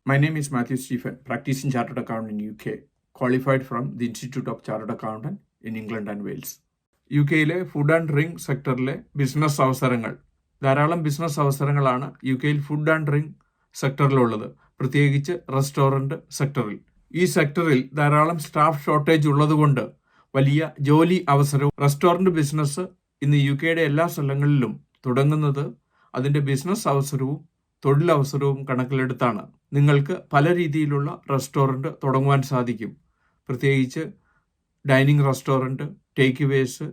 My name is Matthew Stephen, practicing chartered accountant in UK, qualified from the Institute of Chartered Accountant in England and Wales. യുകെയിലെ food and drink സെക്ടറിലെ business അവസരങ്ങൾ, ധാരാളം business അവസരങ്ങളാണ് യുകെയിൽ food and drink സെക്ടറിലുള്ളത്, പ്രത്യേകിച്ച് restaurant സെക്ടറിൽ. ഈ സെക്ടറിൽ ധാരാളം സ്റ്റാഫ് ഷോർട്ടേജ് ഉള്ളതുകൊണ്ട് വലിയ ജോലി അവസരവും. റെസ്റ്റോറൻറ്റ് ബിസിനസ് ഇന്ന് യുകെയുടെ എല്ലാ സ്ഥലങ്ങളിലും തുടങ്ങുന്നത് അതിൻ്റെ ബിസിനസ് അവസരവും തൊഴിലവസരവും കണക്കിലെടുത്താണ്. നിങ്ങൾക്ക് പല രീതിയിലുള്ള റെസ്റ്റോറൻറ്റ് തുടങ്ങുവാൻ സാധിക്കും. പ്രത്യേകിച്ച് dining restaurant, takeaways,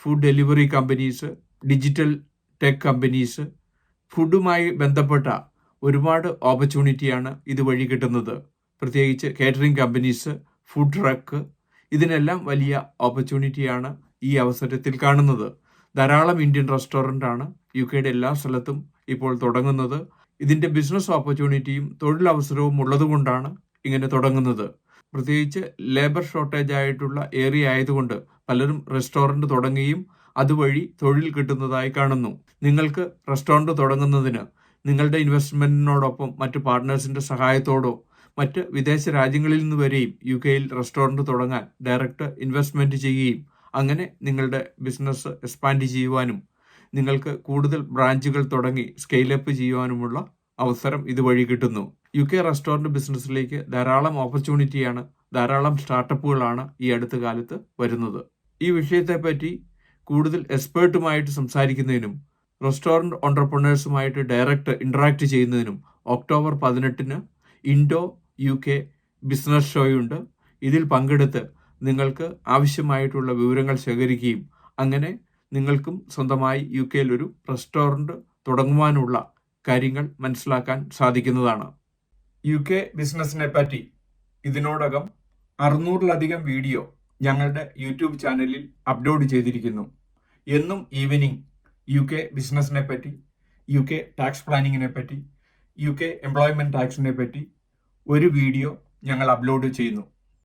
food delivery companies, digital tech companies, ഫുഡുമായി ബന്ധപ്പെട്ട ഒരുപാട് ഓപ്പർച്യൂണിറ്റിയാണ് ഇതുവഴി കിട്ടുന്നത്. പ്രത്യേകിച്ച് കേറ്ററിംഗ് കമ്പനീസ്, ഫുഡ് ട്രക്ക്, ഇതിനെല്ലാം വലിയ ഓപ്പർച്യൂണിറ്റിയാണ് ഈ അവസരത്തിൽ കാണുന്നത്. ധാരാളം ഇന്ത്യൻ റെസ്റ്റോറൻ്റാണ് യുകെയുടെ എല്ലാ സ്ഥലത്തും ഇപ്പോൾ തുടങ്ങുന്നത്. ഇതിൻ്റെ ബിസിനസ് ഓപ്പർച്യൂണിറ്റിയും തൊഴിലവസരവും ഉള്ളതുകൊണ്ടാണ് ഇങ്ങനെ തുടങ്ങുന്നത്. പ്രത്യേകിച്ച് ലേബർ ഷോർട്ടേജ് ആയിട്ടുള്ള ഏരിയ ആയതുകൊണ്ട് പലരും റെസ്റ്റോറൻറ്റ് തുടങ്ങുകയും അതുവഴി തൊഴിൽ കിട്ടുന്നതായി കാണുന്നു. നിങ്ങൾക്ക് റെസ്റ്റോറൻറ്റ് തുടങ്ങുന്നതിന് നിങ്ങളുടെ ഇൻവെസ്റ്റ്മെൻറ്റിനോടൊപ്പം മറ്റ് പാർട്ട്നേഴ്സിൻ്റെ സഹായത്തോടോ മറ്റ് വിദേശ രാജ്യങ്ങളിൽ നിന്ന് വരെയും യുകെയിൽ റെസ്റ്റോറൻറ്റ് തുടങ്ങാൻ ഡയറക്റ്റ് ഇൻവെസ്റ്റ്മെൻറ്റ് ചെയ്യുകയും അങ്ങനെ നിങ്ങളുടെ ബിസിനസ് എക്സ്പാൻഡ് ചെയ്യുവാനും നിങ്ങൾക്ക് കൂടുതൽ ബ്രാഞ്ചുകൾ തുടങ്ങി സ്കെയിലപ്പ് ചെയ്യുവാനുമുള്ള അവസരം ഇതുവഴി കിട്ടുന്നു. യുകെ റെസ്റ്റോറൻറ്റ് ബിസിനസ്സിലേക്ക് ധാരാളം ഓപ്പർച്യൂണിറ്റിയാണ്, ധാരാളം സ്റ്റാർട്ടപ്പുകളാണ് ഈ അടുത്ത കാലത്ത് വരുന്നത്. ഈ വിഷയത്തെപ്പറ്റി കൂടുതൽ എക്സ്പേർട്ടുമായിട്ട് സംസാരിക്കുന്നതിനും റെസ്റ്റോറൻറ്റ് ഓൺട്രപ്രണേഴ്സുമായിട്ട് ഡയറക്റ്റ് ഇൻട്രാക്ട് ചെയ്യുന്നതിനും ഒക്ടോബർ 18 ഇൻഡോ യുകെ ബിസിനസ് ഷോയുണ്ട്. ഇതിൽ പങ്കെടുത്ത് നിങ്ങൾക്ക് ആവശ്യമായിട്ടുള്ള വിവരങ്ങൾ ശേഖരിക്കുകയും അങ്ങനെ നിങ്ങൾക്കും സ്വന്തമായി യുകെയിൽ ഒരു റെസ്റ്റോറൻറ്റ് തുടങ്ങുവാനുള്ള കാര്യങ്ങൾ മനസ്സിലാക്കാൻ സാധിക്കുന്നതാണ്. യുകെ ബിസിനസ്സിനെ പറ്റി ഇതിനോടകം 600-ലധികം വീഡിയോ ഞങ്ങളുടെ യൂട്യൂബ് ചാനലിൽ അപ്ലോഡ് ചെയ്തിരിക്കുന്നു. എന്നും ഈവനിങ് യുകെ ബിസിനസ്സിനെ പറ്റി, യുകെ ടാക്സ് പ്ലാനിങ്ങിനെ പറ്റി, യുകെ എംപ്ലോയ്മെൻറ്റ് ടാക്സിനെ പറ്റി ഒരു വീഡിയോ ഞങ്ങൾ അപ്ലോഡ് ചെയ്യുന്നു.